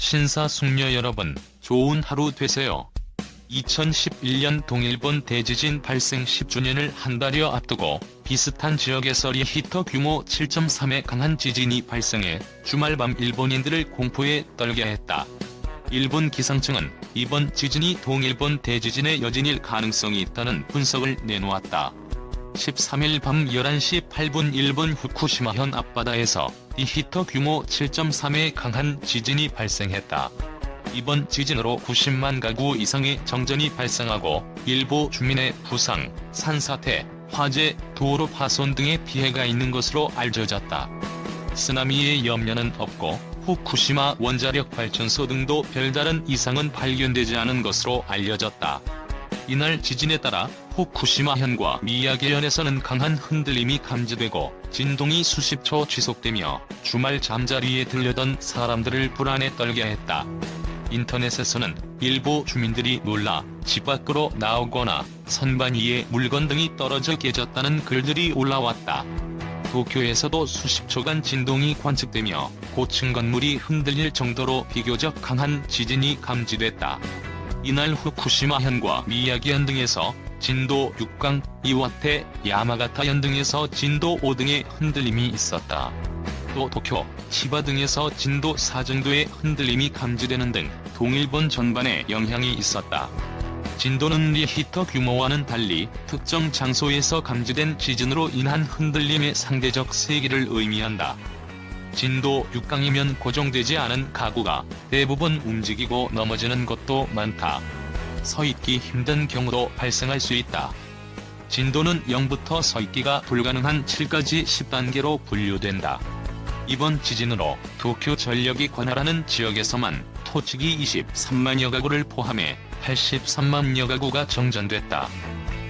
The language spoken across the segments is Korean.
신사숙녀 여러분, 좋은 하루 되세요. 2011년 동일본 대지진 발생 10주년을 한 달여 앞두고 비슷한 지역에서 리히터 규모 7.3의 강한 지진이 발생해 주말 밤 일본인들을 공포에 떨게 했다. 일본 기상청은 이번 지진이 동일본 대지진의 여진일 가능성이 있다는 분석을 내놓았다. 13일 밤 11시 8분 일본 후쿠시마현 앞바다에서 리히터 규모 7.3의 강한 지진이 발생했다. 이번 지진으로 90만 가구 이상의 정전이 발생하고 일부 주민의 부상, 산사태, 화재, 도로 파손 등의 피해가 있는 것으로 알려졌다. 쓰나미의 염려는 없고 후쿠시마 원자력 발전소 등도 별다른 이상은 발견되지 않은 것으로 알려졌다. 이날 지진에 따라 후쿠시마현과 미야기현에서는 강한 흔들림이 감지되고 진동이 수십 초 지속되며 주말 잠자리에 들려던 사람들을 불안에 떨게 했다. 인터넷에서는 일부 주민들이 놀라 집 밖으로 나오거나 선반 위에 물건 등이 떨어져 깨졌다는 글들이 올라왔다. 도쿄에서도 수십 초간 진동이 관측되며 고층 건물이 흔들릴 정도로 비교적 강한 지진이 감지됐다. 이날 후쿠시마현과 미야기현 등에서 진도 6강, 이와테, 야마가타현 등에서 진도 5등의 흔들림이 있었다. 또 도쿄, 치바 등에서 진도 4 정도의 흔들림이 감지되는 등 동일본 전반에 영향이 있었다. 진도는 리히터 규모와는 달리 특정 장소에서 감지된 지진으로 인한 흔들림의 상대적 세기를 의미한다. 진도 6강이면 고정되지 않은 가구가 대부분 움직이고 넘어지는 것도 많다. 서 있기 힘든 경우도 발생할 수 있다. 진도는 0부터 서 있기가 불가능한 7까지 10단계로 분류된다. 이번 지진으로 도쿄 전력이 관할하는 지역에서만 토치기 23만여 가구를 포함해 83만여 가구가 정전됐다.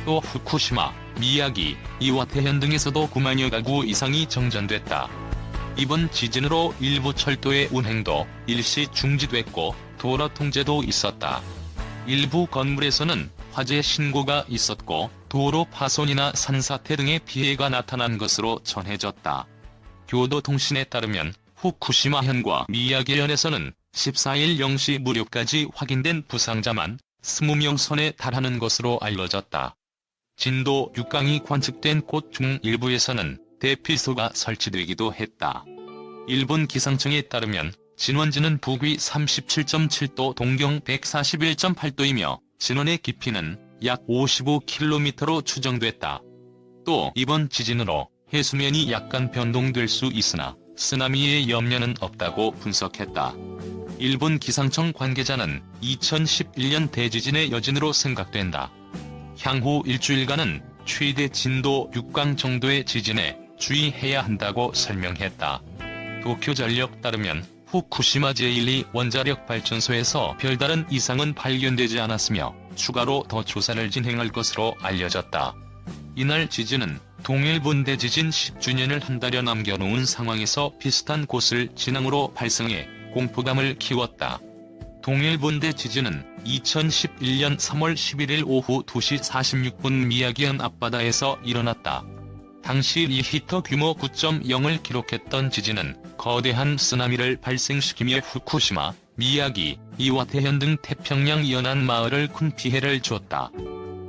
또 후쿠시마, 미야기, 이와테현 등에서도 9만여 가구 이상이 정전됐다. 이번 지진으로 일부 철도의 운행도 일시 중지됐고 도로 통제도 있었다. 일부 건물에서는 화재 신고가 있었고 도로 파손이나 산사태 등의 피해가 나타난 것으로 전해졌다. 교도통신에 따르면 후쿠시마현과 미야기현에서는 14일 0시 무렵까지 확인된 부상자만 20명 선에 달하는 것으로 알려졌다. 진도 6강이 관측된 곳 중 일부에서는 대피소가 설치되기도 했다. 일본 기상청에 따르면 진원지는 북위 37.7도 동경 141.8도이며 진원의 깊이는 약 55km로 추정됐다. 또 이번 지진으로 해수면이 약간 변동될 수 있으나 쓰나미의 염려는 없다고 분석했다. 일본 기상청 관계자는 2011년 대지진의 여진으로 생각된다. 향후 일주일간은 최대 진도 6강 정도의 지진에 주의해야 한다고 설명했다. 도쿄전력 따르면 후쿠시마 제1이 원자력 발전소에서 별다른 이상은 발견되지 않았으며 추가로 더 조사를 진행할 것으로 알려졌다. 이날 지진은 동일본 대지진 10주년을 한 달여 남겨놓은 상황에서 비슷한 곳을 진앙으로 발생해 공포감을 키웠다. 동일본 대지진은 2011년 3월 11일 오후 2시 46분 미야기현 앞바다에서 일어났다. 당시 리히터 규모 9.0을 기록했던 지진은 거대한 쓰나미를 발생시키며 후쿠시마, 미야기, 이와테현 등 태평양 연안 마을을 큰 피해를 줬다.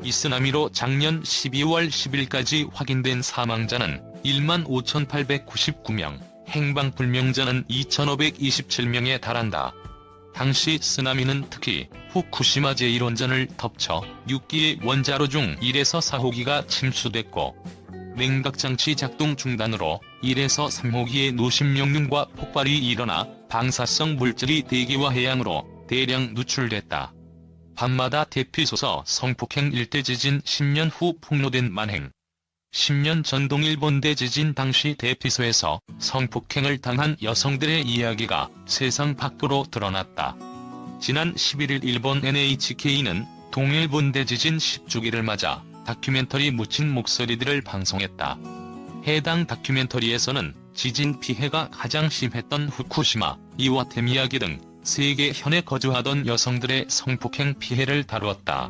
이 쓰나미로 작년 12월 10일까지 확인된 사망자는 15,899명, 행방불명자는 2,527명에 달한다. 당시 쓰나미는 특히 후쿠시마 제1원전을 덮쳐 6기의 원자로 중 1에서 4호기가 침수됐고 냉각장치 작동 중단으로 1에서 3호기의 노심용융과 폭발이 일어나 방사성 물질이 대기와 해양으로 대량 누출됐다. 밤마다 대피소서 성폭행 일대 지진 10년 후 폭로된 만행. 10년 전 동일본 대지진 당시 대피소에서 성폭행을 당한 여성들의 이야기가 세상 밖으로 드러났다. 지난 11일 일본 NHK는 동일본 대지진 10주기를 맞아 다큐멘터리 묻힌 목소리들을 방송했다. 해당 다큐멘터리에서는 지진 피해가 가장 심했던 후쿠시마, 이와테 미야기 등 3개 현에 거주하던 여성들의 성폭행 피해를 다루었다.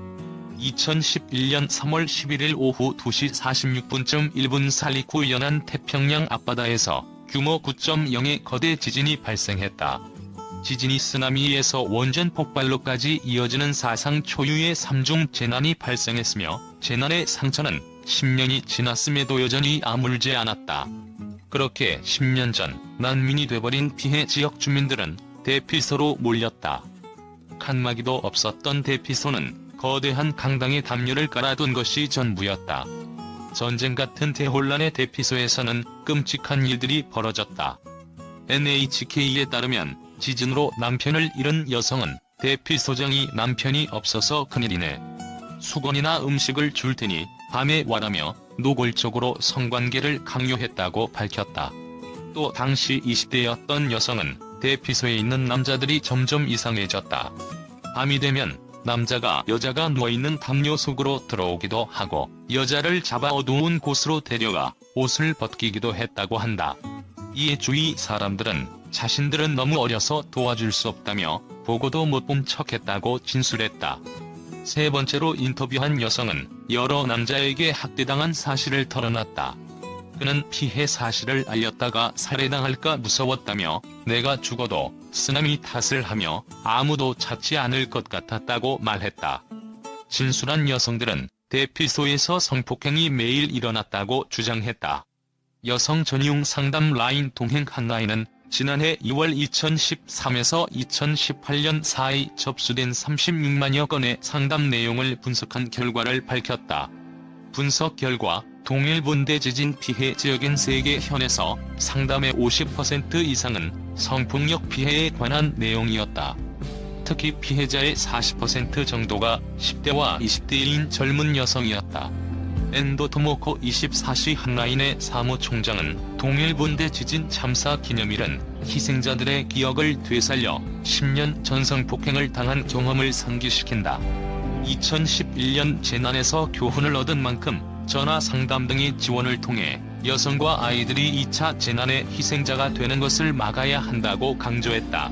2011년 3월 11일 오후 2시 46분쯤 일본 사리쿠 연안 태평양 앞바다에서 규모 9.0의 거대 지진이 발생했다. 지진이 쓰나미에서 원전 폭발로까지 이어지는 사상 초유의 3중 재난이 발생했으며 재난의 상처는 10년이 지났음에도 여전히 아물지 않았다. 그렇게 10년 전 난민이 돼버린 피해 지역 주민들은 대피소로 몰렸다. 칸막이도 없었던 대피소는 거대한 강당에 담요를 깔아둔 것이 전부였다. 전쟁 같은 대혼란의 대피소에서는 끔찍한 일들이 벌어졌다. NHK에 따르면 지진으로 남편을 잃은 여성은 대피소장이 남편이 없어서 큰일이네. 수건이나 음식을 줄 테니 밤에 와라며 노골적으로 성관계를 강요했다고 밝혔다. 또 당시 20대였던 여성은 대피소에 있는 남자들이 점점 이상해졌다. 밤이 되면 남자가 여자가 누워있는 담요 속으로 들어오기도 하고 여자를 잡아 어두운 곳으로 데려가 옷을 벗기기도 했다고 한다. 이에 주위 사람들은 자신들은 너무 어려서 도와줄 수 없다며 보고도 못 본 척했다고 진술했다. 세 번째로 인터뷰한 여성은 여러 남자에게 학대당한 사실을 털어놨다. 그는 피해 사실을 알렸다가 살해당할까 무서웠다며 내가 죽어도 쓰나미 탓을 하며 아무도 찾지 않을 것 같았다고 말했다. 진술한 여성들은 대피소에서 성폭행이 매일 일어났다고 주장했다. 여성 전용 상담 라인 동행 한라인은 지난해 2월 2013에서 2018년 사이 접수된 36만여 건의 상담 내용을 분석한 결과를 밝혔다. 분석 결과 동일본 대지진 피해 지역인 3개 현에서 상담의 50% 이상은 성폭력 피해에 관한 내용이었다. 특히 피해자의 40% 정도가 10대와 20대인 젊은 여성이었다. 엔도 토모코 24시 한라인의 사무총장은 동일본 대지진 참사 기념일은 희생자들의 기억을 되살려 10년 전 성폭행을 당한 경험을 상기시킨다. 2011년 재난에서 교훈을 얻은 만큼 전화 상담 등의 지원을 통해 여성과 아이들이 2차 재난의 희생자가 되는 것을 막아야 한다고 강조했다.